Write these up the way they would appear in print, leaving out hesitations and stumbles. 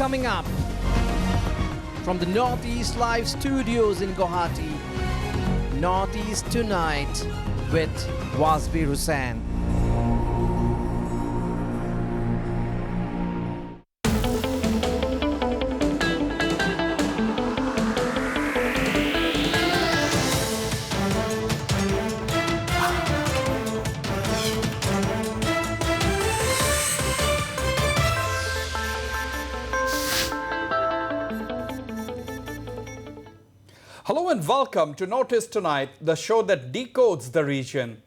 coming up. From the North East Live studios in Guwahati, North East Tonight with Wasbir Hussain. Hello and welcome to North East Tonight, the show that decodes the region.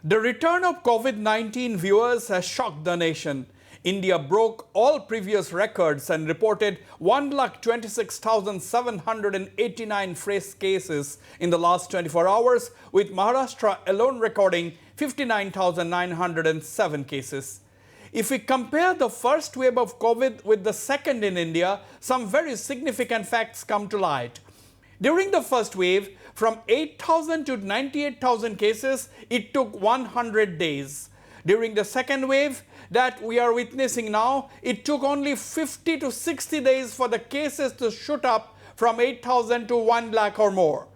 The return of COVID-19 viewers has shocked the nation. India broke all previous records and reported 126,789 fresh cases in the last 24 hours, with Maharashtra alone recording 59,907 cases. If we compare the first wave of COVID with the second in India, some very significant facts come to light. During the first wave, from 8,000 to 98,000 cases, it took 100 days. During the second wave that we are witnessing now, it took only 50 to 60 days for the cases to shoot up from 8,000 to 1 lakh or more.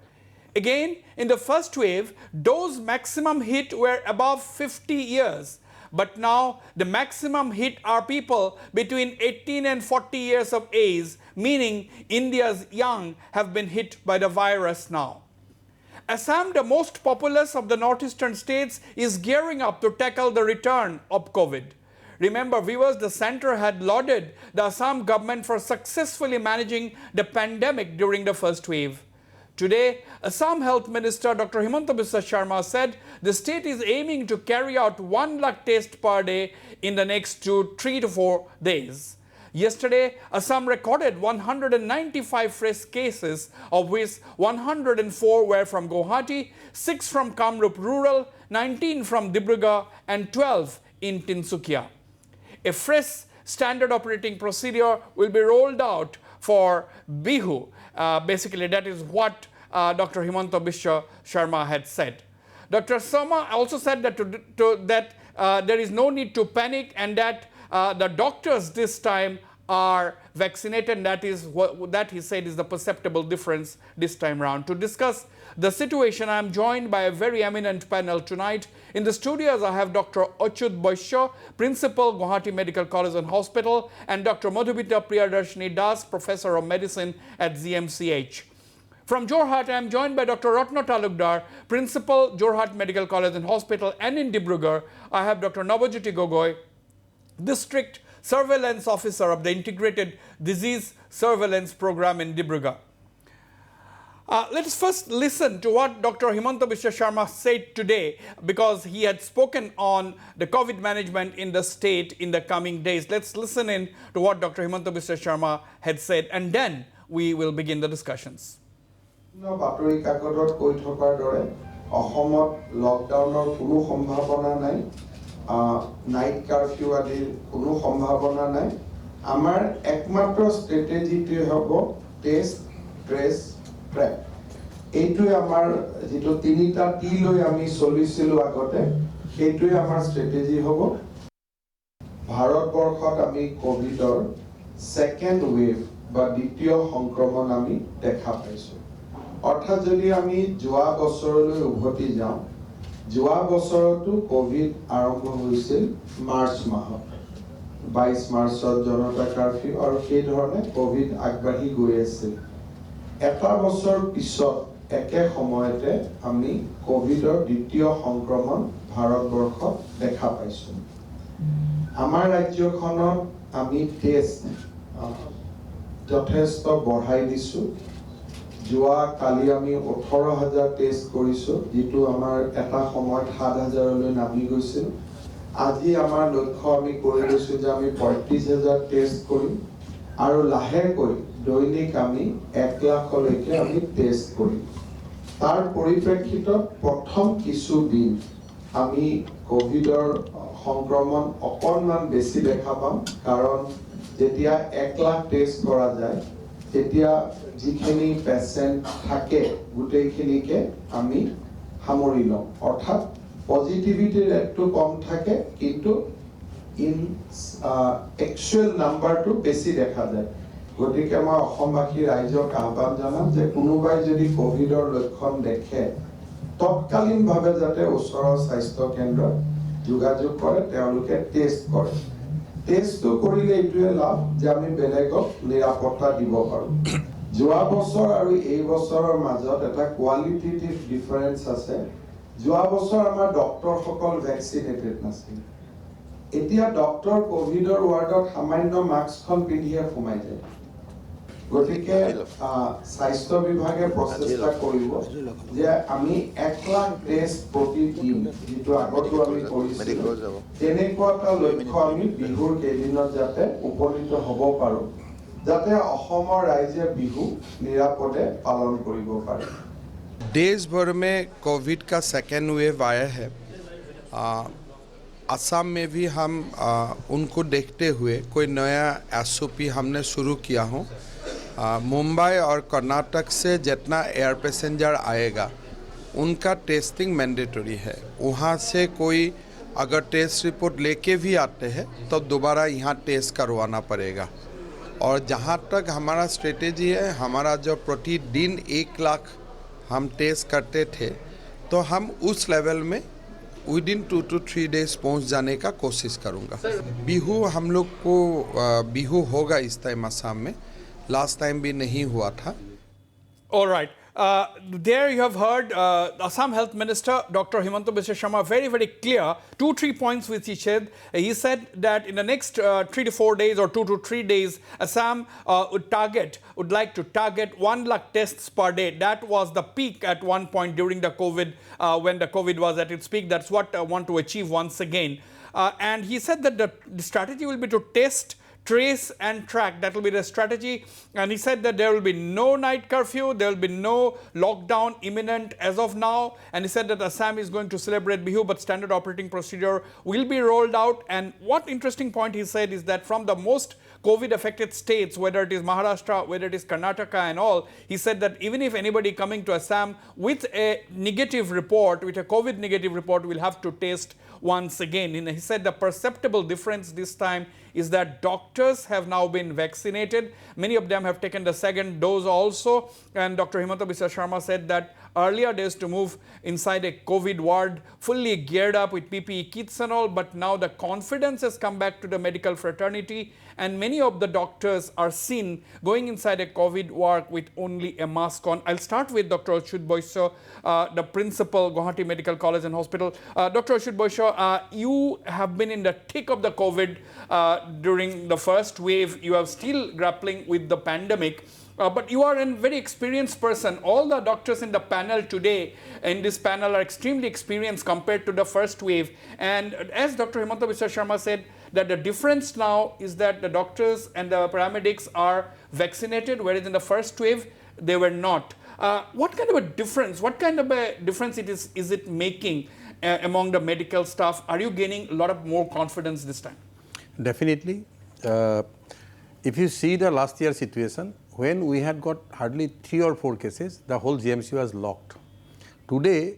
Again, in the first wave, those maximum hit were above 50 years. But now the maximum hit are people between 18 and 40 years of age, meaning India's young have been hit by the virus now. Assam, the most populous of the northeastern states, is gearing up to tackle the return of COVID. Remember, viewers, the center had lauded the Assam government for successfully managing the pandemic during the first wave. Today, Assam Health Minister Dr. Himanta Biswa Sharma said the state is aiming to carry out 1 lakh tests per day in the next 3 to 4 days. Yesterday, Assam recorded 195 fresh cases, of which 104 were from Guwahati, 6 from Kamrup Rural, 19 from Dibrugarh, and 12 in Tinsukia. A fresh standard operating procedure will be rolled out for Bihu. Basically, that is what Dr. Himanta Biswa Sharma had said. Dr. Sharma also said that, there is no need to panic and that the doctors this time are vaccinated, and that is what that he said is the perceptible difference this time around. To discuss the situation, I am joined by a very eminent panel tonight. In the studios, I have Dr. Achyut Baishya, Principal, Guwahati Medical College and Hospital, and Dr. Madhumita Priyadarshini Das, Professor of Medicine at GMCH. From Jorhat, I am joined by Dr. Ratna Talukdar, Principal, Jorhat Medical College and Hospital, and in Dibrugarh, I have Dr. Nabajyoti Gogoi, District Surveillance Officer of the Integrated Disease Surveillance Program in Dibrugarh. Let us first listen to what Dr. Himanta Biswa Sharma said today, because he had spoken on the COVID management in the state in the coming days. Let's listen in to what Dr. Himanta Biswa Sharma had said, and then we will begin the discussions. বাতৰি কাকতত কৈ থকাৰ দৰে অসমত লকডাউনৰ কোনো সম্ভাৱনা নাই, নাইট কাৰফিউ আদিৰ কোনো সম্ভাৱনা নাই। আমাৰ একমাত্ৰ ষ্ট্ৰেটেজিটোৱে হ'ব টেষ্ট, ট্ৰেচ, ট্ৰেক। এইটোৱে আমাৰ যেটো তিনিটা টি লৈ আমি চলিছিলোঁ আগতে, সেইটোৱে আমাৰ ষ্ট্ৰেটেজি হ'ব। ভাৰতবৰ্ষত আমি কোভিডৰ সেকেন্ড ওয়েভ বা দ্বিতীয় সংক্ৰমণ আমি দেখা পাইছোঁ। অৰ্থাৎ যদি আমি যোৱা বছৰলৈ উভতি যাওঁ, যোৱা বছৰতো কোভিড আৰম্ভ হৈছিল মাৰ্চ মাহত। 22 মাৰ্চত জনতা কাৰফিউ আৰু সেই ধৰণে কোভিড আগবাঢ়ি গৈ আছিল। এটা বছৰ পিছত একে সময়তে আমি কোভিডৰ দ্বিতীয় সংক্ৰমণ ভাৰতবৰ্ষত দেখা পাইছোঁ। আমাৰ ৰাজ্যখনত আমি টেষ্ট যথেষ্ট বঢ়াই দিছোঁ। যোৱা কালি আমি 18,000 টেষ্ট কৰিছোঁ, যেটো আমাৰ এটা সময়ত 7,000লৈ নামি গৈছিল। আজি আমাৰ লক্ষ্য আমি কৰি লৈছোঁ যে আমি 35,000 টেষ্ট কৰিম আৰু লাহেকৈ দৈনিক আমি 1 লাখলৈকে আমি টেষ্ট কৰিম। তাৰ পৰিপ্ৰেক্ষিতত প্ৰথম কিছু দিন আমি কোভিডৰ সংক্ৰমণ অকণমান বেছি দেখা পাম, কাৰণ যেতিয়া 1 লাখ টেষ্ট কৰা যায় তেতিয়া যিখিনি পেশেন্ট থাকে গোটেইখিনিকে আমি সামৰি লওঁ। অৰ্থাৎ পজিটিভিটি ৰেটটো কম থাকে, কিন্তু ইন একচুৱেল নাম্বাৰটো বেছি দেখা যায় গতিকে মই অসমবাসী ৰাইজক আহ্বান জনাম যে কোনোবাই যদি কোভিডৰ লক্ষণ দেখে তৎকালীনভাৱে যাতে ওচৰৰ স্বাস্থ্য কেন্দ্ৰত যোগাযোগ কৰে তেওঁলোকে টেষ্ট কৰে টেষ্টটো কৰিলে এইটোৱে লাভ যে আমি বেলেগক নিৰাপত্তা দিব পাৰোঁ যোৱা বছৰ আৰু এই বছৰৰ মাজত এটা কোৱালিটেটিভ ডিফাৰেন্স আছে যোৱা বছৰ আমাৰ ডক্টৰসকল ভেকচিনেটেড নাছিল এতিয়া ডক্টৰ কোভিডৰ ৱাৰ্ডত সামান্য মাস্কখন পিন্ধিয়ে সোমাই যায় গতিকে স্বাস্থ্য বিভাগে প্ৰচেষ্টা কৰিব যে আমি 1 লাখ টেষ্ট প্ৰতিদিন যিটো আগতো আমি কৰিছিলোঁ তেনেকুৱা এটা লক্ষ্য আমি বিহুৰ কেইদিনত যাতে উপনীত হ'ব পাৰোঁ যাতে অসমৰ ৰাইজে বিহু নিৰাপদে পালন কৰিব পাৰে देश भर में कोविड का सेकेंड वेव आया है असम में भी हम उनको देखते हुए कोई नया SOP हमने शुरू किया हो मुंबई और कर्नाटक से जितना एयर पैसेंजर आएगा उनका टेस्टिंग मैंडेटरी है वहाँ से कोई अगर टेस्ट रिपोर्ट लेके भी आते हैं तो दोबारा यहाँ टेस्ट करवाना पड़ेगा और जहाँ तक हमारा स्ट्रेटेजी है हमारा जो प्रतिदिन 1 लाख हम टेस्ट करते थे तो हम उस लेवल में विदिन 2 to 3 days पहुंच जाने का कोशिश करूंगा बिहू हम लोग को बिहू होगा इस टाइम असम में लास्ट टाइम भी नहीं हुआ था All right. There you have heard Assam Health Minister Dr. Himanta Biswa Sharma very, very clear 2-3 points which he said. He said that in the next 3 to 4 days or 2 to 3 days, Assam would like to target 1 lakh tests per day. That was the peak at one point during the COVID, when the COVID was at its peak. That's what I want to achieve once again. And he said that the strategy will be to test, trace and track. That will be the strategy. And he said that there will be no night curfew, there will be no lockdown imminent as of now. And he said that Assam is going to celebrate Bihu, but standard operating procedure will be rolled out. And what interesting point he said is that from the most COVID affected states, whether it is Maharashtra, whether it is Karnataka and all, he said that even if anybody coming to Assam with a negative report, with a COVID negative report, will have to test once again. And he said the perceptible difference this time is that doctors have now been vaccinated. Many of them have taken the second dose also. And Dr. Himanta Biswa Sharma said that earlier days to move inside a COVID ward fully geared up with PPE kits and all, but now the confidence has come back to the medical fraternity and many of the doctors are seen going inside a COVID ward with only a mask on. I'll start with Dr. Achyut Baishya, the principal, Guwahati Medical College and Hospital. Dr. Achyut Baishya, you have been in the thick of the COVID during the first wave. You are still grappling with the pandemic. But you are a very experienced person. All the doctors in the panel today, in this panel, are extremely experienced compared to the first wave. And as Dr. Himanta Biswa Sharma said, that the difference now is that the doctors and the paramedics are vaccinated, whereas in the first wave, they were not. What kind of a difference, is it making among the medical staff? Are you gaining a lot of more confidence this time? Definitely. If you see the last year situation, when we had got hardly 3 or 4 cases, the whole GMC was locked. Today,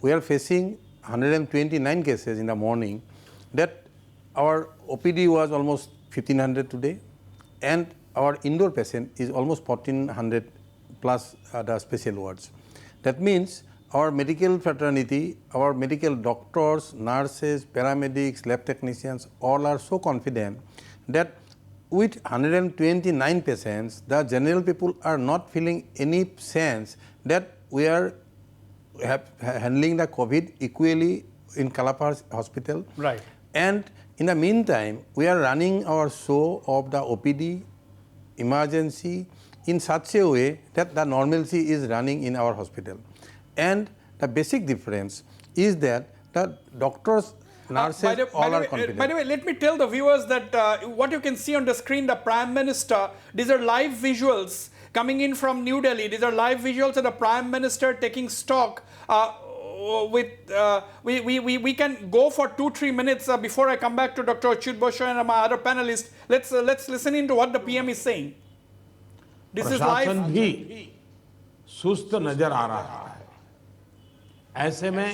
we are facing 129 cases in the morning. That our OPD was almost 1500 today, and our indoor patient is almost 1400 plus the special wards. That means our medical fraternity, our medical doctors, nurses, paramedics, lab technicians, all are so confident that with 129 patients, the general people are not feeling any sense that we are handling the COVID equally in Kalapar Hospital. Right. And in the meantime, we are running our show of the OPD, emergency, in such a way that the normalcy is running in our hospital. And the basic difference is that the doctors, nurses, all are confident. By the way, let me tell the viewers that what you can see on the screen, the Prime Minister, these are live visuals coming in from New Delhi. These are live visuals of the Prime Minister taking stock. We can go for 2-3 minutes before I come back to Dr. Achyut Baishya and my other panelists. Let's listen into what the PM is saying. This is live. प्रशासन भी सुस्त नजर आ रहा है। ऐसे में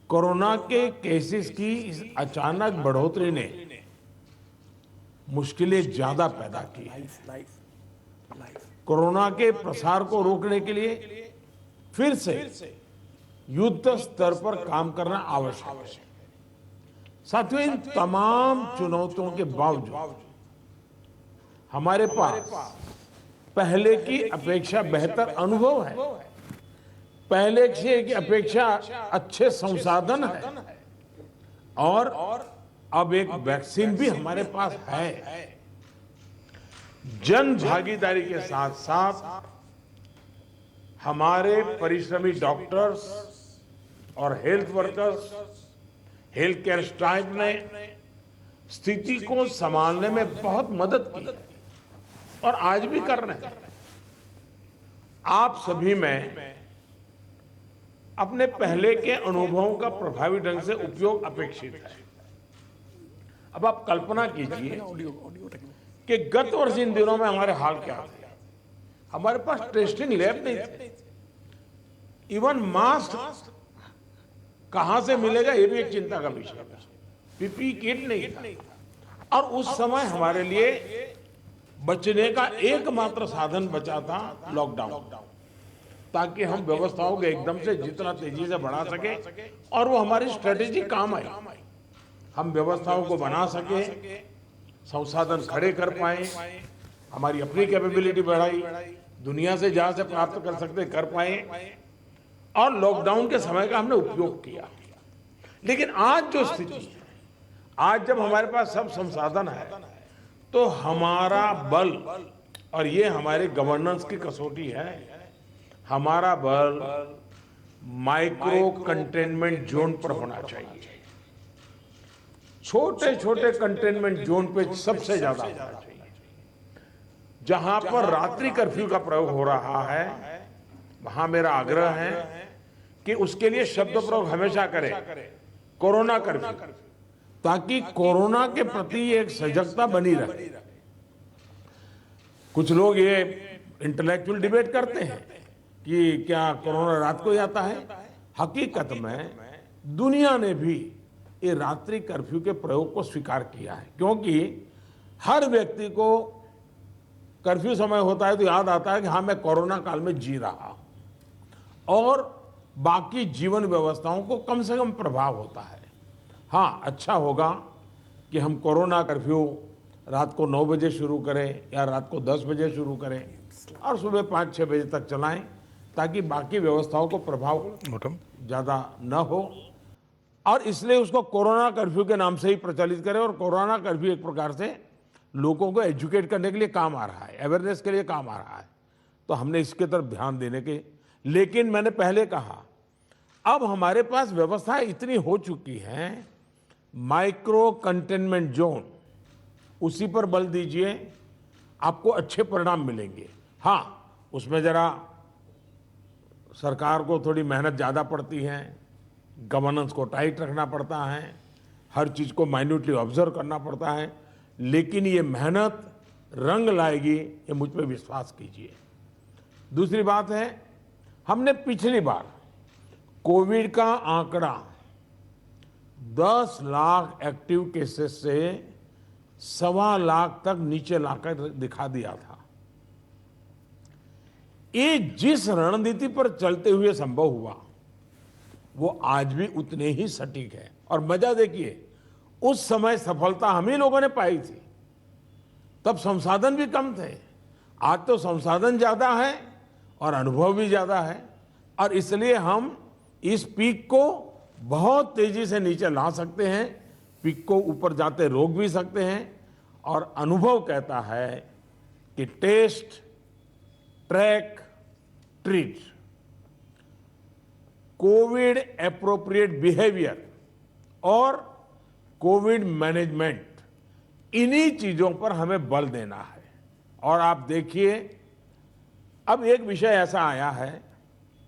corona के cases की इस अचानक बढ़ोतरी ने मुश्किलें ज्यादा पैदा की हैं। कोरोना के प्रसार को रोकने के लिए फिर से युद्ध स्तर पर काम करना आवश्यक है। साथियों, इन तमाम चुनौतियों के बावजूद हमारे पास पहले की अपेक्षा बेहतर अनुभव है, पहले की अपेक्षा अच्छे संसाधन है और अब एक वैक्सीन भी हमारे पास है। जन भागीदारी के साथ साथ हमारे परिश्रमी डॉक्टर्स और health workers, health care staff ने स्थिति को संभालने में बहुत मदद की और आज भी कर रहे हैं। आप सभी में अपने पहले के अनुभवों का प्रभावी ढंग से उपयोग अपेक्षित है। अब आप कल्पना कीजिए कि गत वर्ष इन दिनों में हमारे हाल क्या थे। हमारे पास टेस्टिंग लैब नहीं थे, इवन मास्क कहां से मिलेगा ये भी एक चिंता का विषय था, पीपी किट नहीं था। और उस समय हमारे लिए बचने का एकमात्र साधन बचा था लॉकडाउन, ताकि हम व्यवस्थाओं को एकदम से जितना तेजी से बढ़ा सके और वो हमारी स्ट्रेटेजी काम आई। हम व्यवस्थाओं को बना सके, संसाधन खड़े कर पाए, हमारी अपनी कैपेबिलिटी बढ़ाई, दुनिया से जहां से प्राप्त कर सकते कर पाए और लॉकडाउन के समय का हमने उपयोग किया। लेकिन आज जो स्थिति है, आज जब हमारे पास सब संसाधन है, तो हमारा बल, और ये हमारे गवर्नेंस की कसौटी है, हमारा बल माइक्रो कंटेनमेंट जोन पर होना चाहिए। छोटे छोटे कंटेनमेंट जोन पे सबसे ज्यादा होना चाहिए। जहां पर रात्रि कर्फ्यू का प्रयोग हो रहा है, वहां मेरा आग्रह है कि उसके लिए शब्द प्रयोग हमेशा करें कोरोना कर्फ्यू, ताकि कोरोना के प्रति एक सजगता बनी रहे। कुछ लोग ये इंटेलेक्चुअल डिबेट करते हैं कि क्या कोरोना रात को ही आता है। हकीकत में दुनिया ने भी ये रात्रि कर्फ्यू के प्रयोग को स्वीकार किया है, क्योंकि हर व्यक्ति को कर्फ्यू समय होता है तो याद आता है कि हाँ, मैं कोरोना काल में जी रहा हूं और बाकी जीवन व्यवस्थाओं को कम से कम प्रभाव होता है। हाँ, अच्छा होगा कि हम कोरोना कर्फ्यू रात को 9 बजे शुरू करें या रात को 10 बजे शुरू करें और सुबह 5-6 बजे तक चलाएं, ताकि बाकी व्यवस्थाओं को प्रभाव ज़्यादा न हो। और इसलिए उसको कोरोना कर्फ्यू के नाम से ही प्रचलित करें। और कोरोना कर्फ्यू एक प्रकार से लोगों को एजुकेट करने के लिए काम आ रहा है, अवेयरनेस के लिए काम आ रहा है, तो हमने इसके तरफ ध्यान देने के। लेकिन मैंने पहले कहा, अब हमारे पास व्यवस्था इतनी हो चुकी है, माइक्रो कंटेनमेंट जोन, उसी पर बल दीजिए, आपको अच्छे परिणाम मिलेंगे। हाँ, उसमें जरा सरकार को थोड़ी मेहनत ज़्यादा पड़ती है, गवर्नेंस को टाइट रखना पड़ता है, हर चीज़ को माइन्यूटली ऑब्जर्व करना पड़ता है, लेकिन ये मेहनत रंग लाएगी, ये मुझ पर विश्वास कीजिए। दूसरी बात है, हमने पिछली बार कोविड का आंकड़ा 10 लाख एक्टिव केसेस से 1.25 लाख तक नीचे लाकर दिखा दिया था। ये जिस रणनीति पर चलते हुए संभव हुआ, वो आज भी उतने ही सटीक है। और मजा देखिए, उस समय सफलता हम ही लोगों ने पाई थी, तब संसाधन भी कम थे। आज तो संसाधन ज्यादा है और अनुभव भी ज्यादा है, और इसलिए हम इस पीक को बहुत तेजी से नीचे ला सकते हैं, पीक को ऊपर जाते रोक भी सकते हैं। और अनुभव कहता है कि test, track, treat, covid appropriate behaviour और कोविड मैनेजमेंट, इन्हीं चीजों पर हमें बल देना है। और आप देखिए, अब एक विषय ऐसा आया है,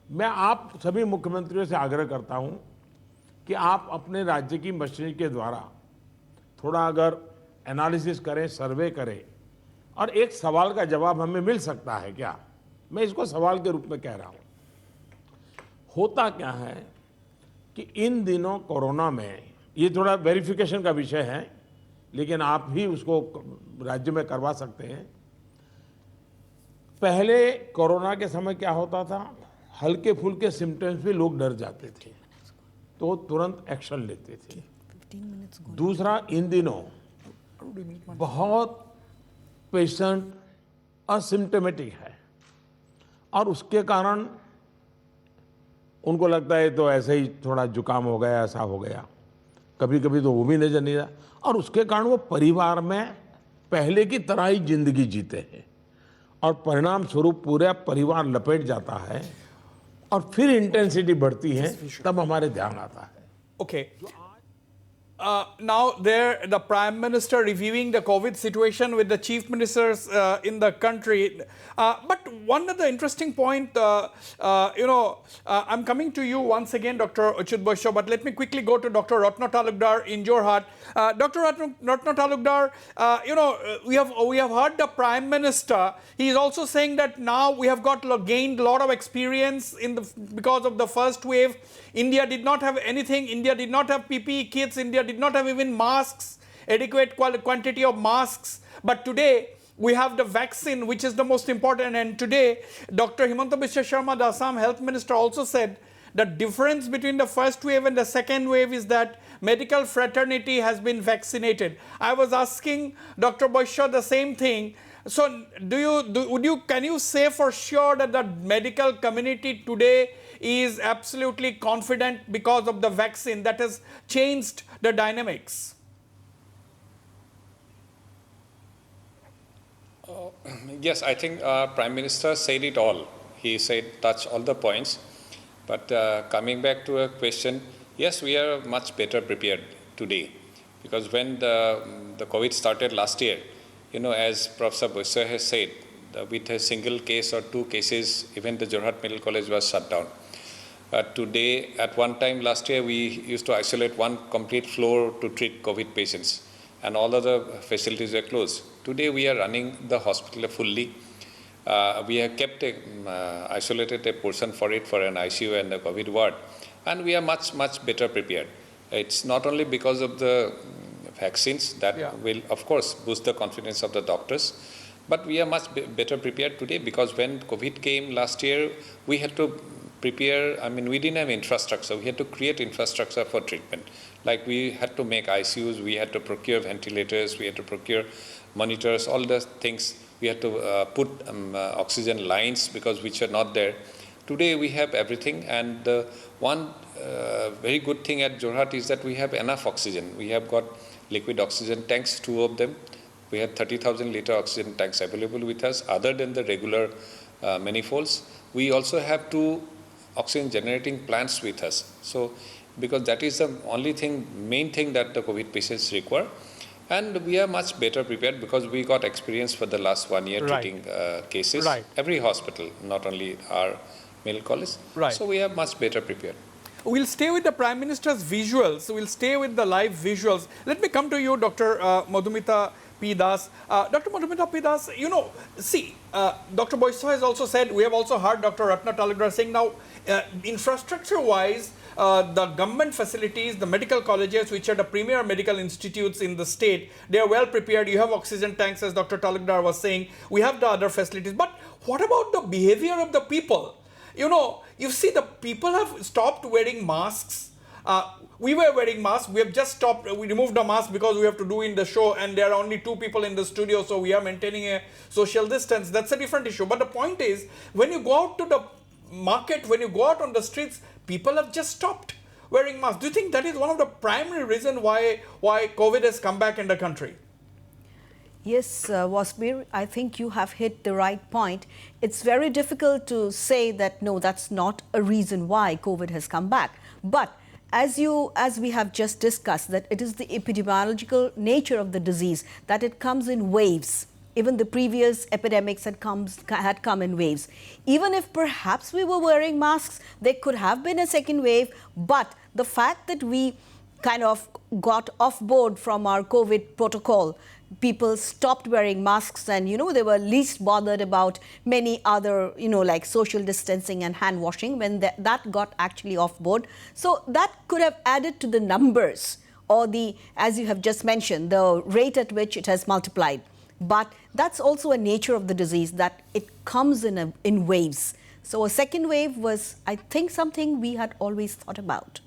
मैं आप सभी मुख्यमंत्रियों से आग्रह करता हूं कि आप अपने राज्य की मशीनरी के द्वारा थोड़ा अगर एनालिसिस करें, सर्वे करें, और एक सवाल का जवाब हमें मिल सकता है क्या, मैं इसको सवाल के रूप में कह रहा हूं। होता क्या है कि इन दिनों कोरोना में, ये थोड़ा वेरिफिकेशन का विषय है, लेकिन आप भी उसको राज्य में करवा सकते हैं। पहले कोरोना के समय क्या होता था, हल्के फुल्के सिम्टम्स भी लोग डर जाते थे, तो तुरंत एक्शन लेते थे। दूसरा, इन दिनों बहुत पेशेंट असिम्टोमेटिक है और उसके कारण उनको लगता है तो ऐसे ही थोड़ा जुकाम हो गया, ऐसा हो गया, कभी कभी तो वो भी नजर नहीं आता, और उसके कारण वो परिवार में पहले की तरह ही जिंदगी जीते हैं और परिणाम स्वरूप पूरा परिवार लपेट जाता है और फिर इंटेंसिटी बढ़ती है, तब हमारे ध्यान आता है। Okay. Now the Prime Minister reviewing the COVID situation with the chief ministers in the country. But one of the interesting point, I'm coming to you once again, Dr. Achyut Baishya, but let me quickly go to Dr. Ratna Talukdar in Jorhat. Dr. Ratna Talukdar, we have heard the Prime Minister. He is also saying that now we have gained a lot of experience because of the first wave. India did not have anything. India did not have PPE kits. India did not have even masks, adequate quantity of masks. But today, we have the vaccine, which is the most important. And today, Dr. Himanta Biswa Sharma, the Assam Health Minister, also said the difference between the first wave and the second wave is that medical fraternity has been vaccinated. I was asking Dr. Baishya the same thing. So, can you say for sure that the medical community today is absolutely confident because of the vaccine that has changed the dynamics? Yes, I think Prime Minister said it all. He touched all the points. But coming back to a question, yes, we are much better prepared today, because when the COVID started last year, as Professor Baishya has said, with a single case or two cases, even the Jorhat Medical College was shut down. Today, at one time last year, we used to isolate one complete floor to treat COVID patients, and all other facilities were closed. Today, we are running the hospital fully. We have kept isolated a portion for an ICU and a COVID ward, and we are much, much better prepared. It's not only because of the vaccines that will, of course, boost the confidence of the doctors, but we are much better prepared today, because when COVID came last year, we had to prepare. We didn't have infrastructure. We had to create infrastructure for treatment. Like we had to make ICUs, we had to procure ventilators, we had to procure monitors, all the things. We had to put oxygen lines which are not there. Today we have everything, and one very good thing at Jorhat is that we have enough oxygen. We have got liquid oxygen tanks, 2 of them. We have 30,000 liter oxygen tanks available with us, other than the regular manifolds. We also have 2 oxygen generating plants with us. So, because that is the only main thing that the COVID patients require. And we are much better prepared because we got experience for the last 1 year treating cases. Right. Every hospital, not only our medical college. Right. So we are much better prepared. We'll stay with the Prime Minister's visuals. We'll stay with the live visuals. Let me come to you, Dr. Madhumita P. Das. Dr. Madhumita P. Das, Dr. Baishya has also said, we have also heard Dr. Ratna Talukdar saying now, infrastructure-wise, the government facilities, the medical colleges, which are the premier medical institutes in the state, they are well prepared. You have oxygen tanks, as Dr. Talukdar was saying. We have the other facilities. But what about the behavior of the people? You see the people have stopped wearing masks. We were wearing masks. We have just stopped. We removed the mask because we have to do in the show, and there are only 2 people in the studio, so we are maintaining a social distance. That's a different issue. But the point is, when you go out to the market, when you go out on the streets, people have just stopped wearing masks. Do you think that is one of the primary reasons why COVID has come back in the country? Yes, Wasbir, I think you have hit the right point. It's very difficult to say that, no, that's not a reason why COVID has come back. But as we have just discussed, that it is the epidemiological nature of the disease, that it comes in waves. Even the previous epidemics had come in waves. Even if perhaps we were wearing masks, there could have been a second wave. But the fact that we kind of got off board from our COVID protocol people stopped wearing masks and, they were least bothered about many other, like social distancing and hand washing when that got actually off board. So that could have added to the numbers or the, as you have just mentioned, the rate at which it has multiplied. But that's also a nature of the disease, that it comes in waves. So a second wave was, I think, something we had always thought about.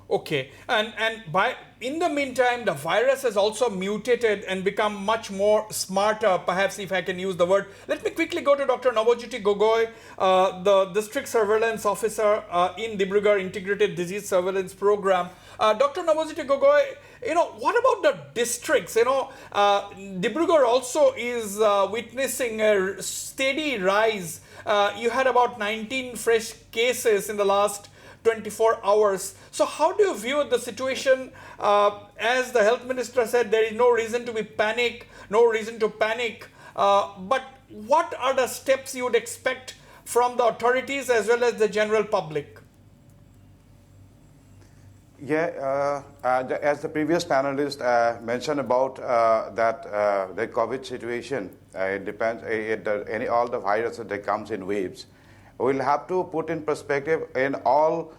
Okay, and in the meantime, the virus has also mutated and become much more smarter, perhaps, if I can use the word. Let me quickly go to Dr. Nabajyoti Gogoi, the District Surveillance Officer in Dibrugarh Integrated Disease Surveillance Program. Dr. Nabajyoti Gogoi, what about the districts? Dibrugarh also is witnessing a steady rise. You had about 19 fresh cases in the last 24 hours. So how do you view the situation? As the health minister said, there is no reason to panic. But what are the steps you would expect from the authorities as well as the general public? Yeah, as the previous panelist mentioned about that the COVID situation, it depends, all the viruses that comes in waves. We'll have to put in perspective in all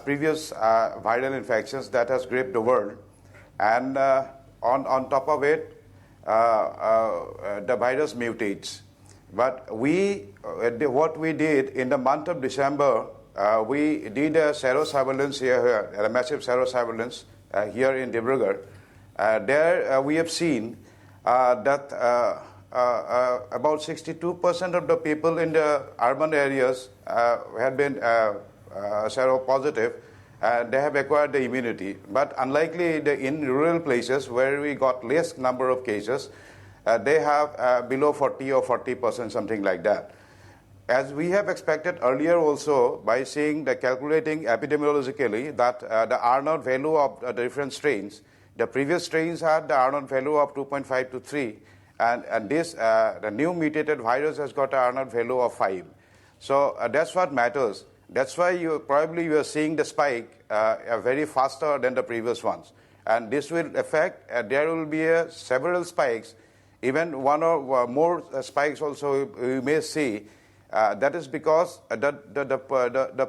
previous viral infections that has gripped the world. And on top of it, the virus mutates. But what we did in the month of December, we did a serosurveillance here, a massive serosurveillance here in Dibrugarh. There we have seen that about 62% of the people in the urban areas had been seropositive. They have acquired the immunity. But unlikely in rural places where we got less number of cases, they have below 40 or 40%, something like that. As we have expected earlier also, by seeing the calculating epidemiologically that the R0 value of the different strains, the previous strains had the R0 value of 2.5 to 3, and this the new mutated virus has got an R0 value of 5. So that's what matters. That's why you are seeing the spike very faster than the previous ones, and this will affect. There will be several spikes, even one or more spikes also we may see. That is because the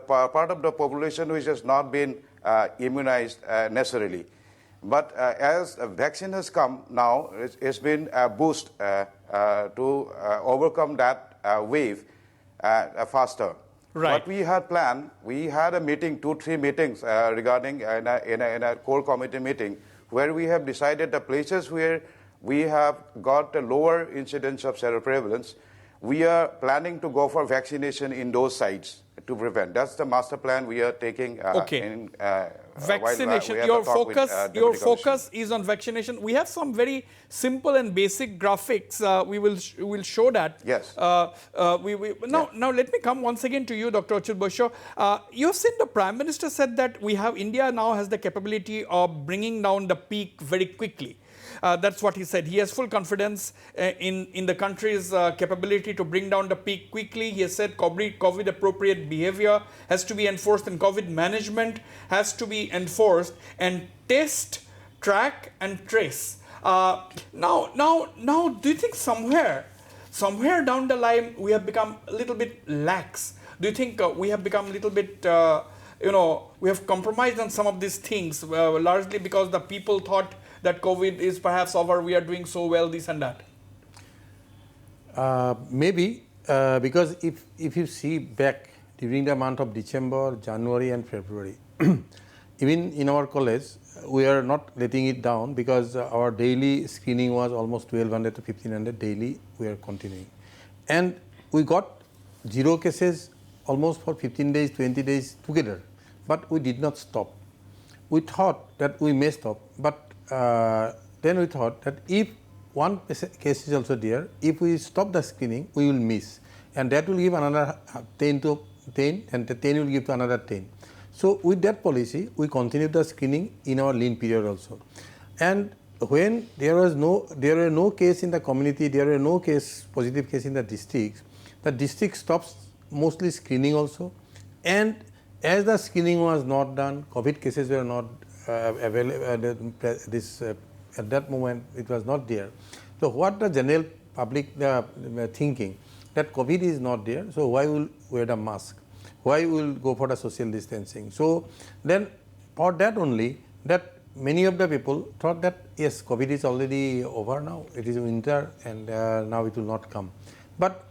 part of the population which has not been immunized necessarily. But as a vaccine has come now, it's been a boost to overcome that wave faster. Right. What we had planned, we had a meeting, 2-3 meetings regarding in a core committee meeting, where we have decided the places where we have got a lower incidence of seroprevalence, we are planning to go for vaccination in those sites to prevent. That's the master plan we are taking. Okay. Vaccination. Your focus is on vaccination. We have some very simple and basic graphics. We will show that. Yes. Now let me come once again to you, Dr. Achyut Baishya. You have seen the Prime Minister said that India now has the capability of bringing down the peak very quickly. That's what he said. He has full confidence in the country's capability to bring down the peak quickly. He has said COVID appropriate behavior has to be enforced and COVID management has to be enforced, and test, track and trace. Now, do you think somewhere down the line we have become a little bit lax? Do you think we have become a little bit, we have compromised on some of these things, largely because the people thought that COVID is perhaps over, we are doing so well, this and that? Maybe, because if you see back during the month of December, January and February, even in our college, we are not letting it down because our daily screening was almost 1200 to 1500 daily, we are continuing. And we got 0 cases almost for 15 days, 20 days together, but we did not stop. We thought that we may stop, but then we thought that if one case is also there, if we stop the screening, we will miss. And that will give another 10 to 10, and the 10 will give to another 10. So with that policy, we continued the screening in our lean period also. And when there were no case in the community, there were no positive case in the district stops mostly screening also. And as the screening was not done, COVID cases were not at that moment it was not there. So what the general public thinking that COVID is not there, so why will wear the mask? Why will go for the social distancing? So then for that only, that many of the people thought that yes, COVID is already over now, it is winter and now it will not come. But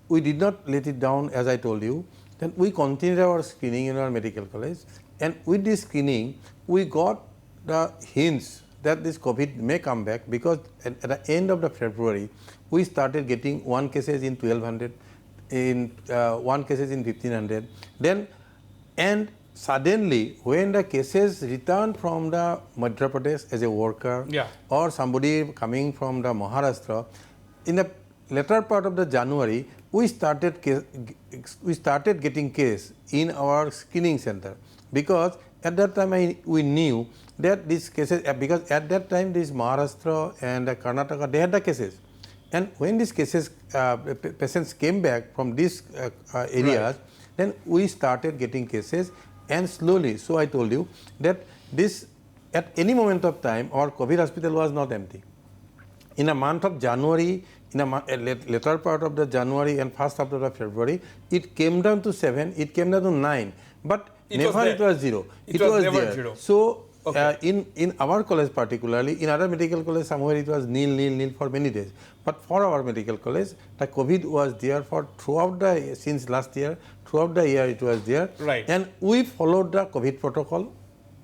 we did not let it down, as I told you. Then we continued our screening in our medical college, and with this screening we got the hints that this COVID may come back, because at the end of the February we started getting 1 cases in 1200, in 1 cases in 1500. Then and suddenly when the cases returned from the Madhya Pradesh as a worker, or somebody coming from the Maharashtra, in the later part of the January we started getting case in our screening center, because at that time we knew that these cases, because at that time this Maharashtra and Karnataka, they had the cases, and when these cases patients came back from these areas, then we started getting cases, and slowly. So I told you that this, at any moment of time our COVID hospital was not empty. In a month of January, in a later part of the January and first half of the February, it came down to 7, it came down to 9, but never it was 0. It was never there. 0. So in our college particularly, in other medical college somewhere it was nil for many days. But for our medical college, the COVID was there for throughout the, since last year, throughout the year it was there. And we followed the COVID protocol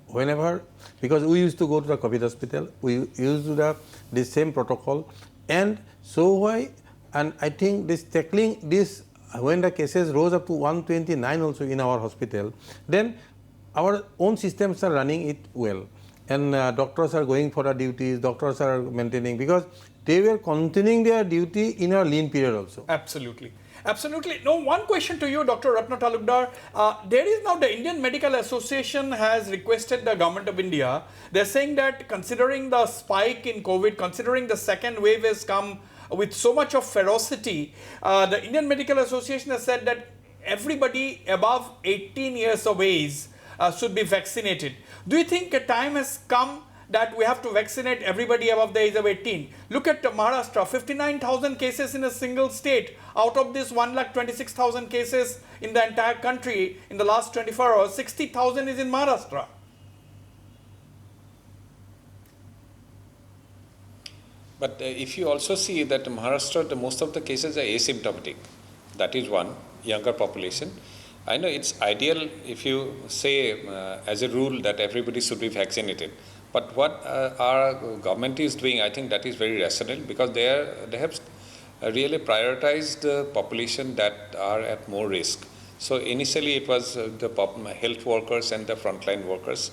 whenever, because we used to go to the COVID hospital, we used to the same protocol. And so why, and I think this tackling this, when the cases rose up to 129 also in our hospital, then our own systems are running it well, and doctors are going for the duties, doctors are maintaining, because they were continuing their duty in a lean period also. Absolutely. Absolutely. Now, one question to you, Dr. Ratna Talukdar. There is now the Indian Medical Association has requested the government of India. They're saying that considering the spike in COVID, considering the second wave has come with so much of ferocity, the Indian Medical Association has said that everybody above 18 years of age should be vaccinated. Do you think a time has come that we have to vaccinate everybody above the age of 18? Look at Maharashtra, 59,000 cases in a single state. Out of this 1,26,000 cases in the entire country in the last 24 hours, 60,000 is in Maharashtra. But if you also see that in Maharashtra, most of the cases are asymptomatic. That is one, younger population. I know it's ideal if you say as a rule that everybody should be vaccinated. But what our government is doing, I think that is very rational, because they have really prioritized the population that are at more risk. So initially it was the health workers and the frontline workers.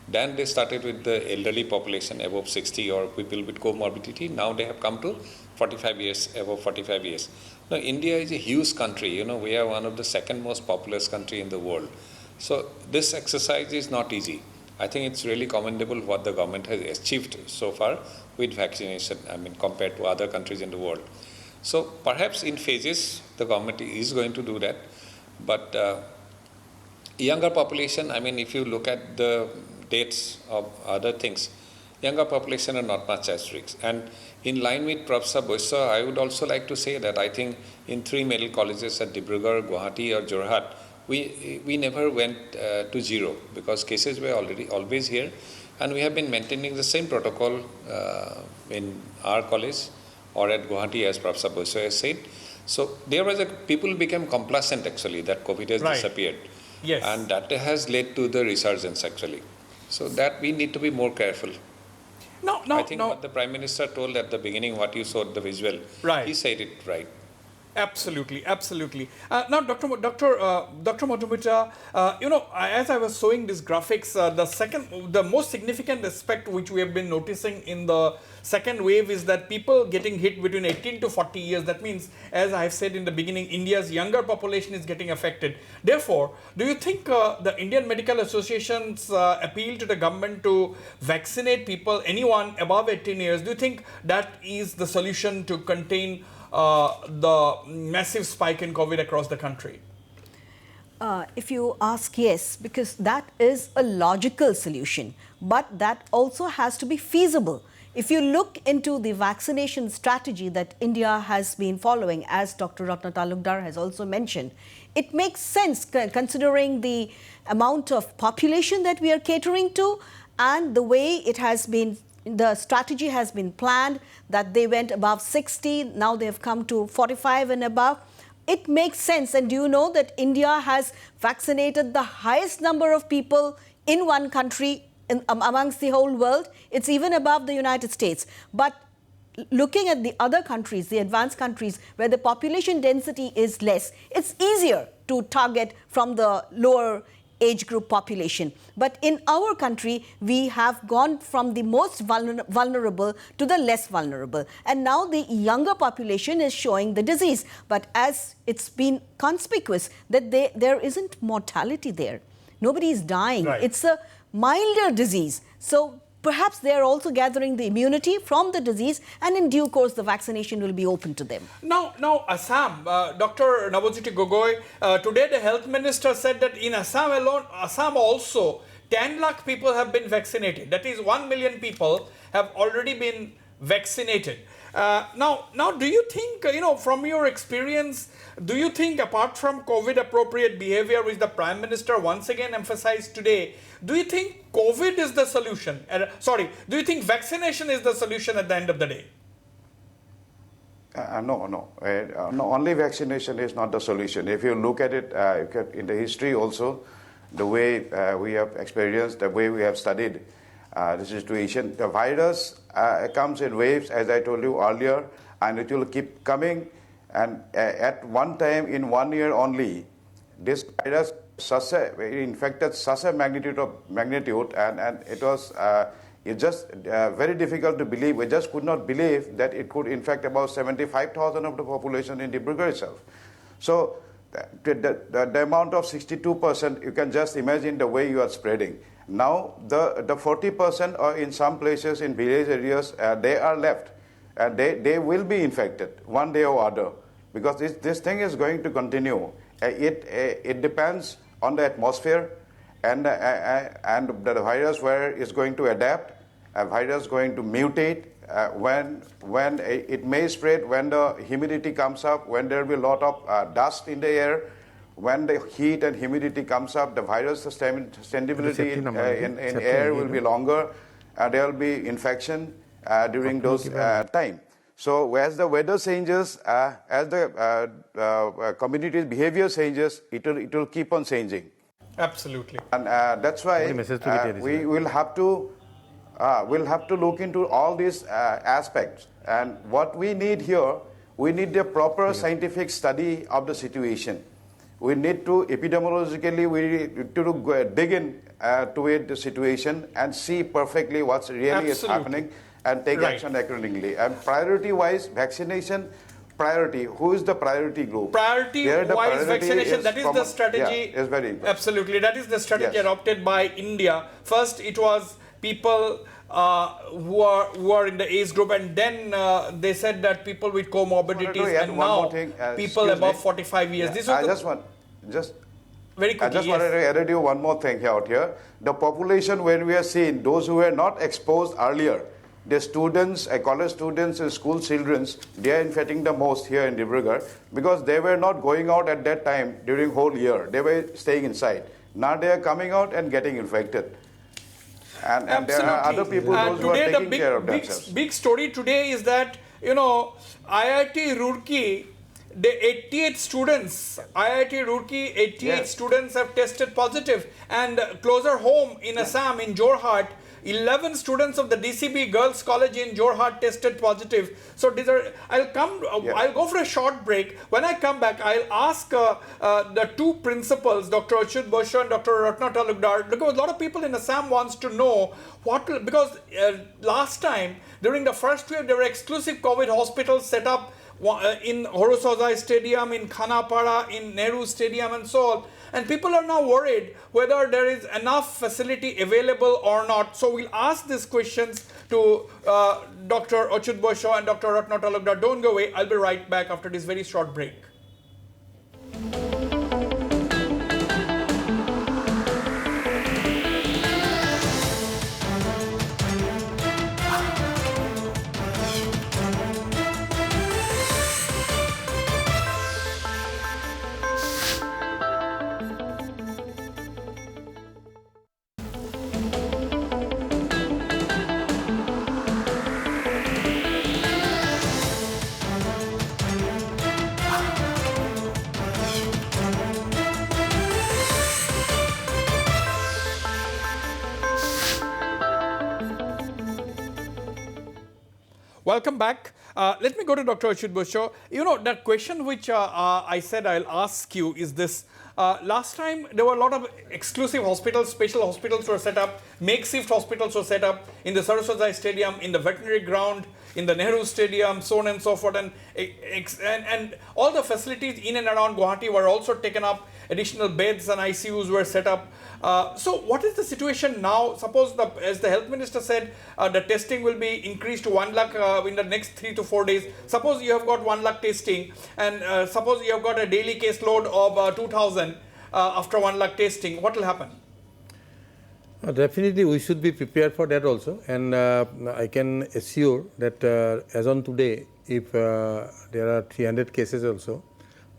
Then they started with the elderly population above 60 or people with comorbidity. Now they have come to 45 years, above 45 years. Now India is a huge country. You know, we are one of the second most populous country in the world. So this exercise is not easy. I think it's really commendable what the government has achieved so far with vaccination, I mean, compared to other countries in the world. So perhaps in phases, the government is going to do that. But younger population, I mean, if you look at the dates of other things, younger population are not much at risk. And in line with Professor Baishya, I would also like to say that I think in 3 medical colleges at Dibrugarh, Guwahati or Jorhat, we never went to 0, because cases were always here, and we have been maintaining the same protocol in our college or at Guwahati, as Professor Baishya has said. So there was people became complacent actually that COVID has disappeared. Yes. And that has led to the resurgence actually. So that we need to be more careful. I think what the Prime Minister told at the beginning, what you saw the visual, he said it right. Absolutely, absolutely. Now, Dr. Madhumita, you know, as I was showing these graphics, the most significant aspect which we have been noticing in the second wave is that people getting hit between 18 to 40 years. That means, as I have said in the beginning, India's younger population is getting affected. Therefore, do you think the Indian Medical Association's appeal to the government to vaccinate people, anyone above 18 years, do you think that is the solution to contain the massive spike in COVID across the country? If you ask, yes, because that is a logical solution, but that also has to be feasible. if you look into the vaccination strategy that India has been following, as Dr. Ratna Talukdar has also mentioned, it makes sense considering the amount of population that we are catering to and the way it has been, the strategy has been planned, that they went above 60, now they have come to 45 and above. It makes sense. And do you know that India has vaccinated the highest number of people in one country amongst the whole world? It's even above the United States. But looking at the other countries, the advanced countries, where the population density is less, it's easier to target from the lower age group population. But in our country, we have gone from the most vulnerable to the less vulnerable. And now the younger population is showing the disease. But as it's been conspicuous that there isn't mortality there. Nobody is dying. Right. It's a milder disease. So perhaps they are also gathering the immunity from the disease, and in due course the vaccination will be open to them. Now Assam, Dr. Nabajyoti Gogoi, today the health minister said that in Assam alone, Assam also 10 lakh people have been vaccinated. That is 1 million people have already been vaccinated. Now, do you think, from your experience, do you think apart from COVID appropriate behavior, which the Prime Minister once again emphasized today, do you think COVID is the solution? Do you think vaccination is the solution at the end of the day? No. Only vaccination is not the solution. If you look at it in the history also, the way we have experienced, the way we have studied the situation, the virus comes in waves, as I told you earlier, and it will keep coming. And at one time, in 1 year only, this virus infected such a magnitude, and it was just very difficult to believe. We just could not believe that it could infect about 75,000 of the population in Dibrugarh itself. So the amount of 62%, you can just imagine the way you are spreading. Now the 40% or in some places in village areas, they are left. They will be infected one day or other, because this thing is going to continue. It depends on the atmosphere and the virus where it's going to adapt. A virus is going to mutate when it may spread when the humidity comes up, when there will be a lot of dust in the air. When the heat and humidity comes up, the virus sustainability in air will be longer. There will be infection during those time. So as the weather changes, as the community's behavior changes, it will keep on changing. Absolutely. And that's why we will have to look into all these aspects. And what we need here, we need a proper scientific study of the situation. We need to epidemiologically, we need to dig in to the situation and see perfectly what's really is happening and take action accordingly. And priority-wise, vaccination, priority. Who is the priority group? Priority-wise vaccination, that is the strategy. Yeah, is very important. Absolutely. That is the strategy adopted by India. First, it was people who are in the age group, and then they said that people with comorbidities, and now people above 45 years. This was very quickly, I just wanted to add you one more thing out here. The population, when we are seeing those who were not exposed earlier, the students, college students and school children, they are infecting the most here in Dibrugarh, because they were not going out at that time during whole year. They were staying inside. Now they are coming out and getting infected. And there are other people those who are taking care of themselves. Big story today is that, IIT Roorkee, the 88 students, students have tested positive. And closer home in Assam, in Jorhat, 11 students of the DCB Girls College in Jorhat tested positive. So these are, I'll go for a short break. When I come back, I'll ask the two principals, Dr. Achyut Baishya and Dr. Ratna Talukdar, because a lot of people in Assam wants to know because last time during the first wave, there were exclusive COVID hospitals set up in Horosozai Stadium, in Khanapara, in Nehru Stadium and so on. And people are now worried whether there is enough facility available or not. So we'll ask these questions to Dr. Achyut Baishya and Dr. Ratna Talukdar. Don't go away. I'll be right back after this very short break. Welcome back. Let me go to Dr. Achyut Baishya. You know, the question which I said I'll ask you is this. Last time there were a lot of exclusive hospitals, special hospitals were set up, makeshift hospitals were set up in the Saraswati Stadium, in the veterinary ground, in the Nehru Stadium, so on and so forth, and all the facilities in and around Guwahati were also taken up. Additional beds and ICUs were set up. So what is the situation now? Suppose, as the health minister said, the testing will be increased to 1 lakh in the next 3 to 4 days. Suppose you have got 1 lakh testing, and suppose you have got a daily caseload of 2,000 after 1 lakh testing. What will happen? Definitely, we should be prepared for that also, and I can assure that as on today, if there are 300 cases also,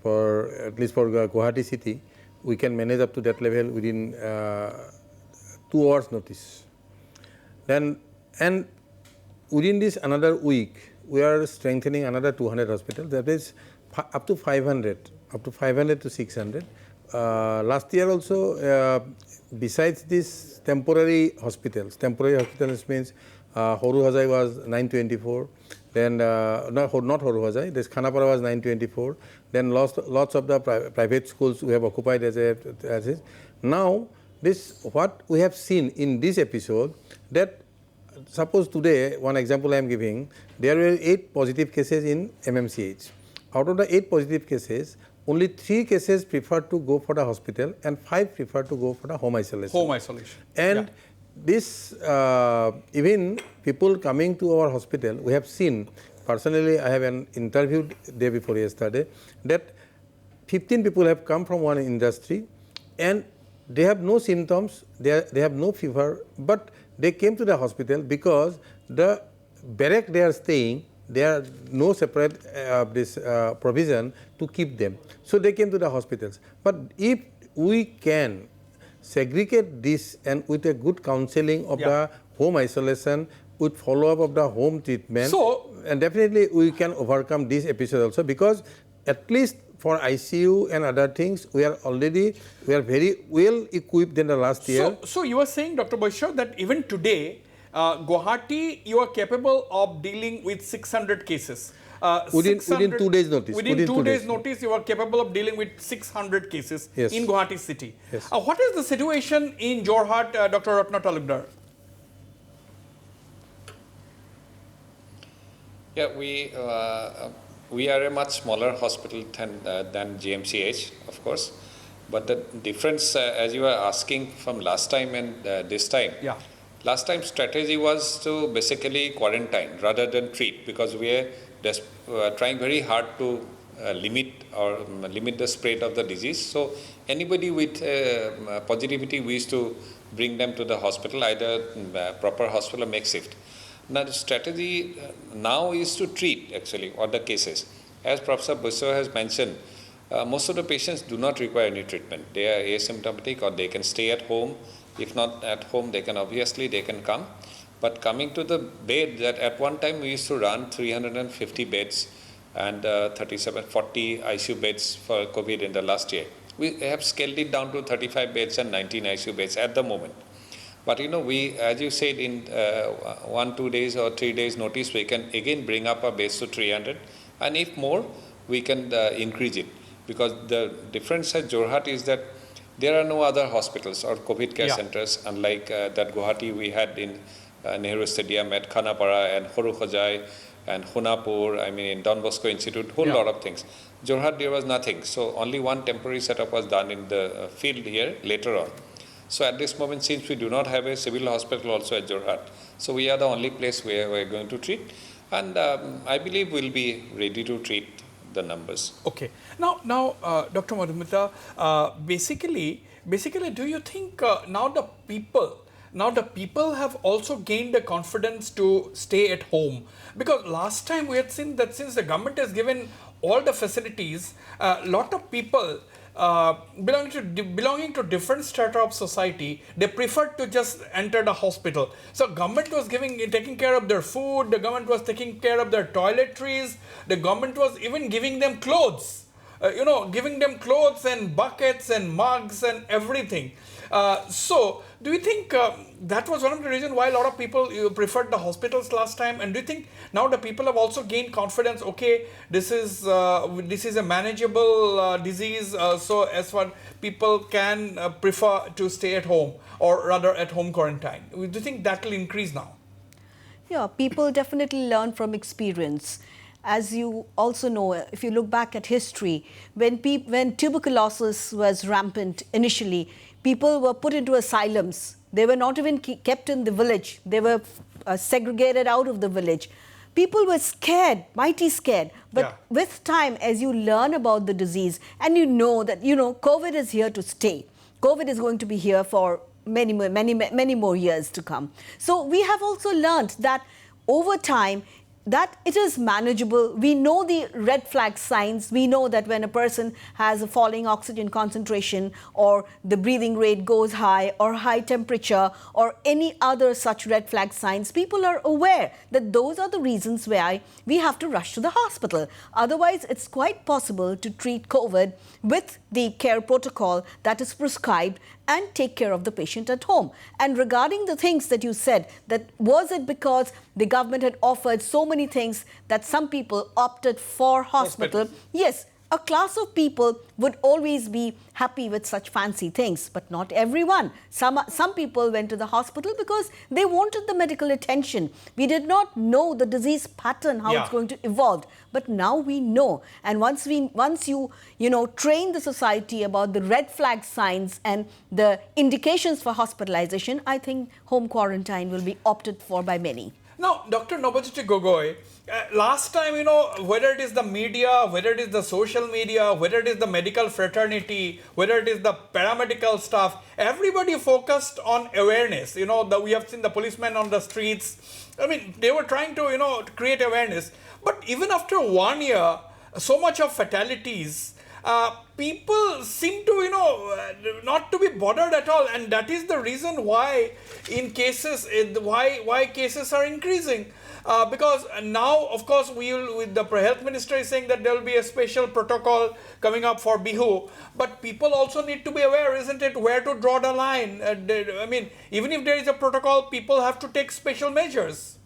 for at least for Guwahati city, we can manage up to that level within 2 hours notice. Then, and within this another week, we are strengthening another 200 hospitals. That is up to 500 to 600. Last year also, besides these temporary hospitals means Horu Hazai was 924. Then not Horu Hazai, this Khanapara was 924. Then lots of the private schools we have occupied as is. Now, this what we have seen in this episode, that suppose today, one example I am giving, there were 8 positive cases in MMCH. Out of the 8 positive cases, only 3 cases preferred to go for the hospital and 5 preferred to go for the home isolation. Home isolation. And this, even people coming to our hospital, we have seen, personally I have an interviewed day before yesterday, that 15 people have come from one industry and they have no symptoms, they have no fever, but they came to the hospital because the barrack they are staying, there are no separate provision to keep them. So they came to the hospitals. But if we can segregate this and with a good counseling of the home isolation, with follow-up of the home treatment, so, and definitely we can overcome this episode also, because at least for ICU and other things, we are very well equipped than the last year. So you are saying, Dr. Baishya, that even today, Guwahati, you are capable of dealing with 600 cases. Within 2 days notice. Within 2 days notice, you are capable of dealing with 600 cases in Guwahati city. Yes. What is the situation in Jorhat, Dr. Ratna Talukdar? Yeah, we are a much smaller hospital than GMCH, of course. But the difference, as you were asking from last time and this time, last time strategy was to basically quarantine rather than treat, because we are trying very hard to limit the spread of the disease. So anybody with positivity, we used to bring them to the hospital, either proper hospital or makeshift. Now the strategy now is to treat actually all the cases. As Professor Baishya has mentioned, most of the patients do not require any treatment. They are asymptomatic or they can stay at home. If not at home, they can come. But coming to the bed, that at one time we used to run 350 beds and 40 ICU beds for COVID in the last year. We have scaled it down to 35 beds and 19 ICU beds at the moment. But we, as you said, in 1, 2 days or 3 days notice, we can again bring up our base to 300. And if more, we can increase it. Because the difference at Jorhat is that there are no other hospitals or COVID care centers, unlike that Guwahati we had in Nehru Stadium, at Khanapara and Horu Hazai and Hunapur, in Don Bosco Institute, whole lot of things. Jorhat, there was nothing. So only one temporary setup was done in the field here later on. So at this moment, since we do not have a civil hospital also at Jorhat, so we are the only place where we are going to treat. And I believe we'll be ready to treat the numbers. Okay. Now, Dr. Madhumita, basically, do you think now the people have also gained the confidence to stay at home? Because last time we had seen that since the government has given all the facilities, a lot of people belonging to different strata of society, they preferred to just enter the hospital. So government was taking care of their food, the government was taking care of their toiletries, the government was even giving them clothes, giving them clothes and buckets and mugs and everything. So, do you think that was one of the reasons why a lot of people preferred the hospitals last time? And do you think now the people have also gained confidence? Okay, this is a manageable disease, so as far people can prefer to stay at home or rather at home quarantine. Do you think that will increase now? Yeah, people definitely learn from experience. As you also know, if you look back at history, when tuberculosis was rampant initially, people were put into asylums. They were not even kept in the village. They were segregated out of the village. People were scared, mighty scared. But with time, as you learn about the disease and you know that, COVID is here to stay. COVID is going to be here for many more years to come. So we have also learned that over time, that it is manageable. We know the red flag signs. We know that when a person has a falling oxygen concentration or the breathing rate goes high or high temperature or any other such red flag signs, people are aware that those are the reasons why we have to rush to the hospital. Otherwise, it's quite possible to treat COVID with the care protocol that is prescribed and take care of the patient at home. And regarding the things that you said, that was it because the government had offered so many things that some people opted for hospital? Yes, a class of people would always be happy with such fancy things, but not everyone. Some people went to the hospital because they wanted the medical attention. We did not know the disease pattern, how it's going to evolve, but now we know. And once you train the society about the red flag signs and the indications for hospitalization, I think home quarantine will be opted for by many. Now, Dr. Nabajyoti Gogoi, last time, whether it is the media, whether it is the social media, whether it is the medical fraternity, whether it is the paramedical staff, everybody focused on awareness. We have seen the policemen on the streets. I mean, they were trying to, create awareness. But even after 1 year, so much of fatalities, people seem to, not to be bothered at all. And that is the reason why why cases are increasing. Because now, of course, the health minister is saying that there will be a special protocol coming up for Bihu. But people also need to be aware, isn't it, where to draw the line. I mean, even if there is a protocol, people have to take special measures.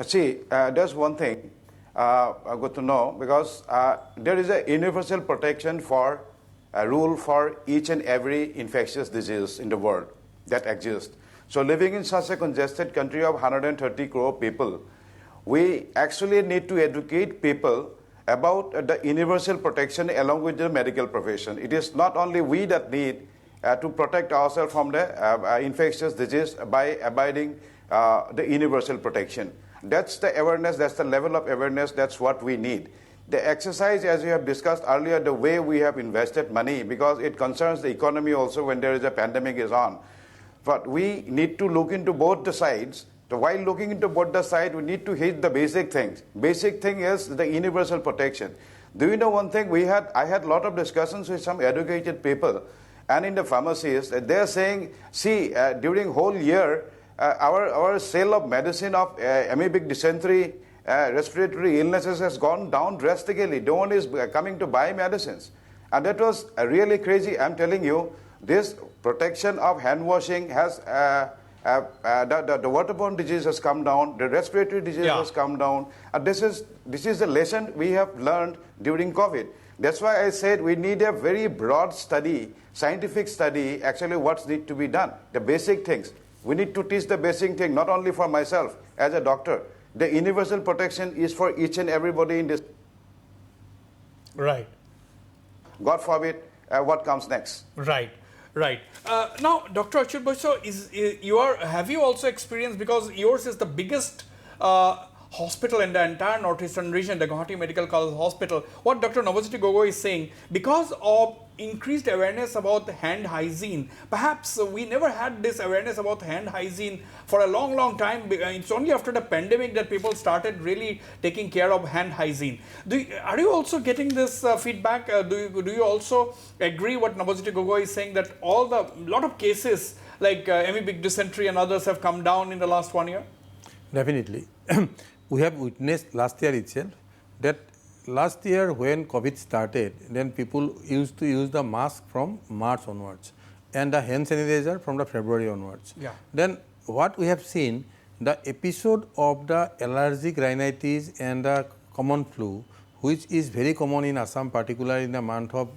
See, there's one thing good to know, because there is a universal protection for a rule for each and every infectious disease in the world that exists. So living in such a congested country of 130 crore people, we actually need to educate people about the universal protection along with the medical profession. It is not only we that need to protect ourselves from the infectious disease by abiding the universal protection. That's the awareness, that's the level of awareness, that's what we need. The exercise, as we have discussed earlier, the way we have invested money, because it concerns the economy also when there is a pandemic is on. But we need to look into both the sides. So while looking into both the sides, we need to hit the basic things. Basic thing is the universal protection. Do you know one thing? I had a lot of discussions with some educated people and in the pharmacies. They're saying, see, during whole year, our sale of medicine of amoebic dysentery, respiratory illnesses has gone down drastically. No one is coming to buy medicines. And that was really crazy. I'm telling you, this protection of hand washing has, the waterborne disease has come down, the respiratory disease has come down. And this is the lesson we have learned during COVID. That's why I said we need a very broad study, scientific study, actually what needs to be done, the basic things. We need to teach the basic thing, not only for myself as a doctor. The universal protection is for each and everybody in this. Right. God forbid what comes next. Right. Now, Dr. Achyut Baishya, have you also experienced, because yours is the biggest hospital in the entire northeastern region, the Guwahati Medical College Hospital, what Dr. Nabajyoti Gogoi is saying, because of increased awareness about hand hygiene, perhaps we never had this awareness about hand hygiene for a long time. It's only after the pandemic that people started really taking care of hand hygiene. Are you also getting this feedback? Do you also agree what Nabajyoti Gogoi is saying, that lot of cases like amoebic dysentery and others have come down in the last 1 year? Definitely. We have witnessed last year itself that last year when COVID started, then people used to use the mask from March onwards and the hand sanitizer from the February onwards. Yeah. Then what we have seen, the episode of the allergic rhinitis and the common flu, which is very common in Assam, particularly in the month of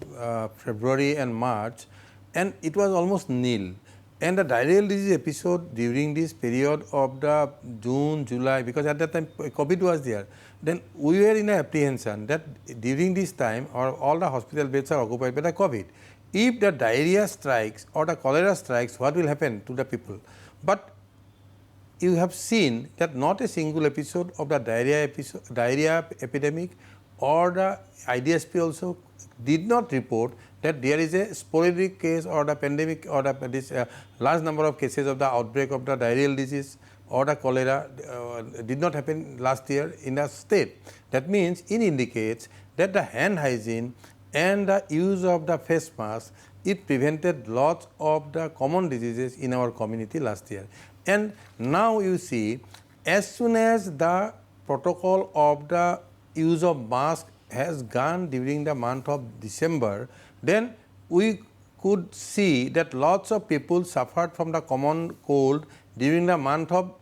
February and March, and it was almost nil. And the diarrheal disease episode during this period of the June, July, because at that time COVID was there, then we were in apprehension that during this time all the hospital beds are occupied by the COVID. If the diarrhea strikes or the cholera strikes, what will happen to the people? But you have seen that not a single episode of the diarrhea epidemic or the IDSP also did not report that there is a sporadic case or the pandemic or this large number of cases of the outbreak of the diarrheal disease or the cholera did not happen last year in the state. That means it indicates that the hand hygiene and the use of the face mask, it prevented lots of the common diseases in our community last year. And now you see, as soon as the protocol of the use of mask has gone during the month of December, then we could see that lots of people suffered from the common cold during the month of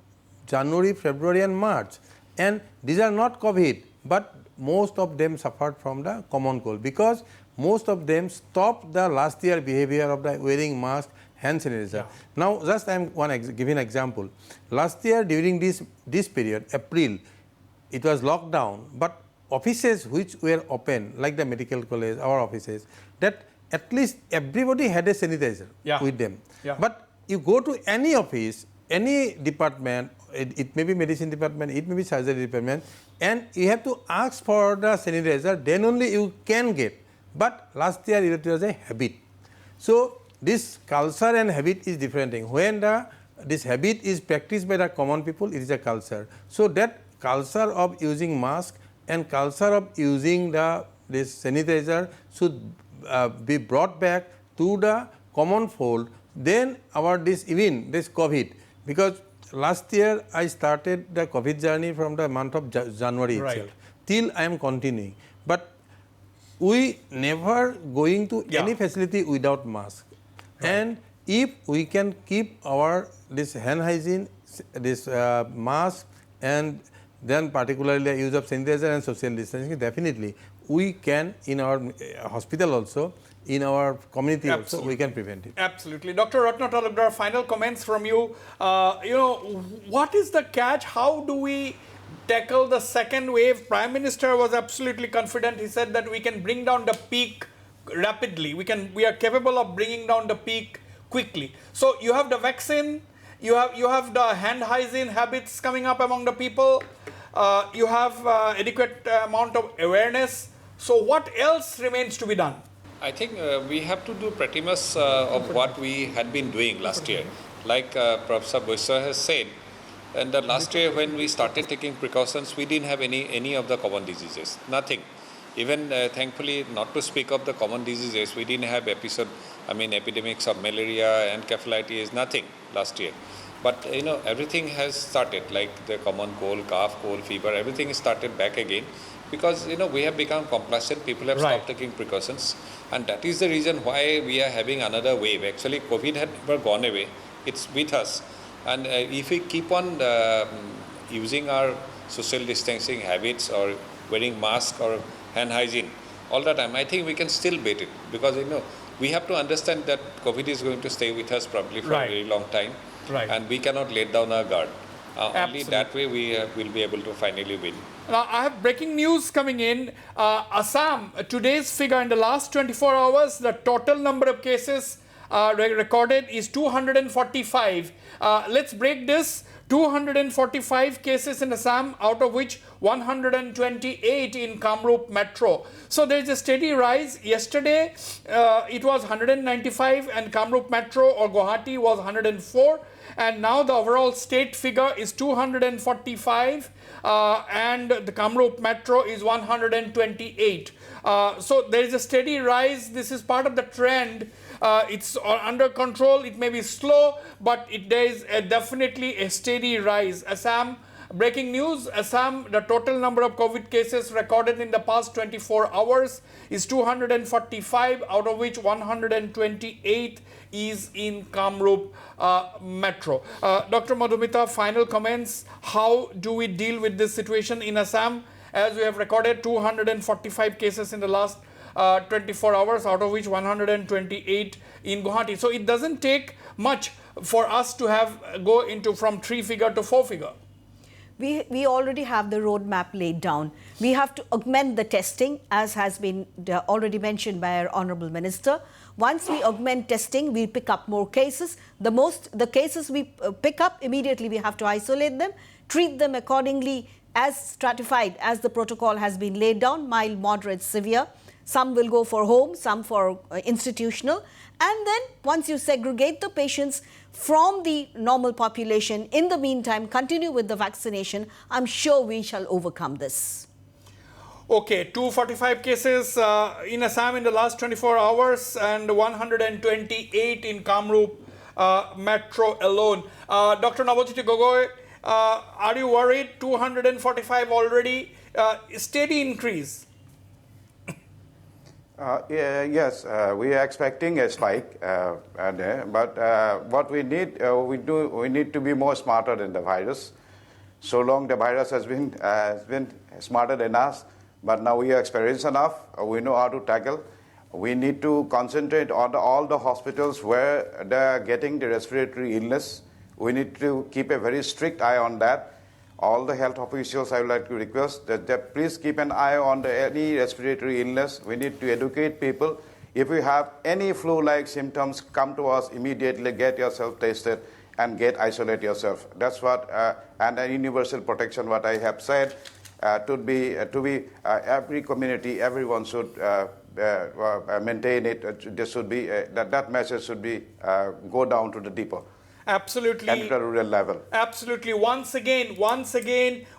January, February and March. And these are not COVID, but most of them suffered from the common cold because most of them stopped the last year behavior of the wearing mask, hand sanitizer. Yeah. Now, just I am giving an example. Last year during this period, April, it was locked down, but offices which were open, like the medical college, our offices, that at least everybody had a sanitizer with them. Yeah. But you go to any office, any department, it may be medicine department, it may be surgery department, and you have to ask for the sanitizer, then only you can get. But last year it was a habit. So this culture and habit is different thing. When this habit is practiced by the common people, it is a culture. So that culture of using mask and culture of using this sanitizer should be brought back to the common fold. Then this COVID, because last year I started the COVID journey from the month of January itself. Till I am continuing. But we never going to any facility without mask. And if we can keep this hand hygiene, this mask, and then particularly the use of sanitizer and social distancing, definitely we can in our hospital also, in our community also, we can prevent it. Absolutely. Dr. Ratna Talukdar, final comments from you. What is the catch? How do we tackle the second wave? Prime Minister was absolutely confident. He said that we can bring down the peak rapidly. We are capable of bringing down the peak quickly. So you have the vaccine, you have the hand hygiene habits coming up among the people, you have adequate amount of awareness. So what else remains to be done? I think we have to do pretty much of what we had been doing last year. Like Professor Baishya has said, and the last year when we started taking precautions, we didn't have any of the common diseases, nothing. Even thankfully, not to speak of the common diseases, we didn't have epidemics of malaria and encephalitis, nothing last year. But everything has started, like the common cold, cough, cold, fever, everything started back again because we have become complacent. People have stopped taking precautions, and that is the reason why we are having another wave. Actually, COVID had never gone away; it's with us, and if we keep on using our social distancing habits or wearing mask or hand hygiene all the time, I think we can still beat it because we have to understand that COVID is going to stay with us probably for a very long time, and we cannot let down our guard. Only that way we will be able to finally win. Now I have breaking news coming in. Assam, today's figure in the last 24 hours, the total number of cases recorded is 245. Let's break this. 245 cases in Assam, out of which 128 in Kamrup Metro. So there is a steady rise. Yesterday, it was 195 and Kamrup Metro or Guwahati was 104. And now the overall state figure is 245 and the Kamrup Metro is 128. So there is a steady rise. This is part of the trend. It's under control. It may be slow, but there is definitely a steady rise. Assam, Breaking news, Assam, the total number of COVID cases recorded in the past 24 hours is 245, out of which 128 is in Kamrup metro. Dr. Madhumita, final comments. How do we deal with this situation in Assam, as we have recorded 245 cases in the last 24 hours, out of which 128 in Guwahati. So it doesn't take much for us to go into from 3-figure to 4-figure. We already have the roadmap laid down. We have to augment the testing, as has been already mentioned by our Honourable Minister. Once we augment testing, we pick up more cases. The cases we pick up, immediately we have to isolate them, treat them accordingly as stratified as the protocol has been laid down, mild, moderate, severe. Some will go for home, some for institutional. And then once you segregate the patients from the normal population, in the meantime, continue with the vaccination, I'm sure we shall overcome this. Okay, 245 cases in Assam in the last 24 hours and 128 in Kamrup metro alone. Dr. Nabajyoti Gogoi, are you worried? 245 already, steady increase. Yes, we are expecting a spike, but what we need, we need to be more smarter than the virus. So long the virus has been smarter than us, but now we are experienced enough. We know how to tackle. We need to concentrate on all the hospitals where they are getting the respiratory illness. We need to keep a very strict eye on that. All the health officials, I would like to request that please keep an eye on any respiratory illness. We need to educate people. If you have any flu-like symptoms, come to us immediately, get yourself tested and isolate yourself. That's what, and a universal protection, what I have said, to be every community, everyone should maintain it. This should be, that message should be, go down to the depot. Absolutely. At the rural level. Absolutely. Once again,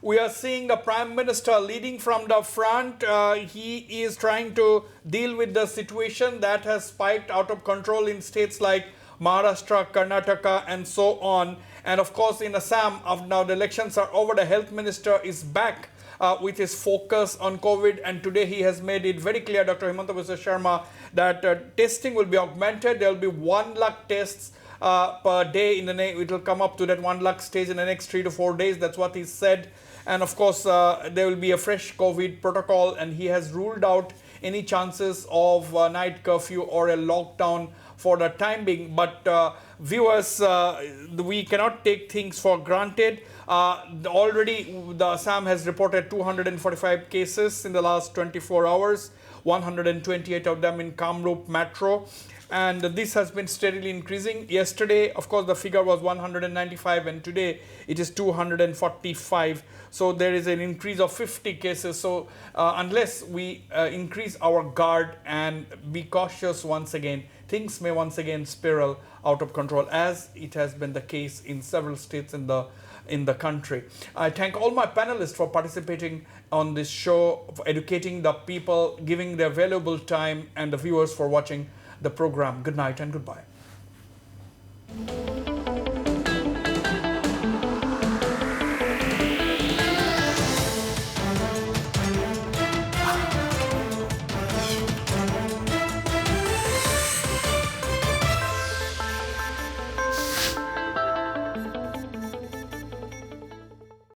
we are seeing the Prime Minister leading from the front. He is trying to deal with the situation that has spiked out of control in states like Maharashtra, Karnataka, and so on. And of course, in Assam, now the elections are over, the Health Minister is back with his focus on COVID. And today he has made it very clear, Dr. Himanta Biswa Sharma, that testing will be augmented. There will be 1 lakh tests per day. It will come up to that 1 lakh stage in the next 3 to 4 days. That's what he said. And of course, there will be a fresh COVID protocol, and he has ruled out any chances of night curfew or a lockdown for the time being. But viewers, we cannot take things for granted. Already, the Assam has reported 245 cases in the last 24 hours, 128 of them in Kamrup metro. And this has been steadily increasing. Yesterday, of course, the figure was 195, and today it is 245. So there is an increase of 50 cases. So unless we increase our guard and be cautious once again, things may once again spiral out of control, as it has been the case in several states in the country. I thank all my panelists for participating on this show, for educating the people, giving their valuable time, and the viewers for watching the program. Good night and goodbye.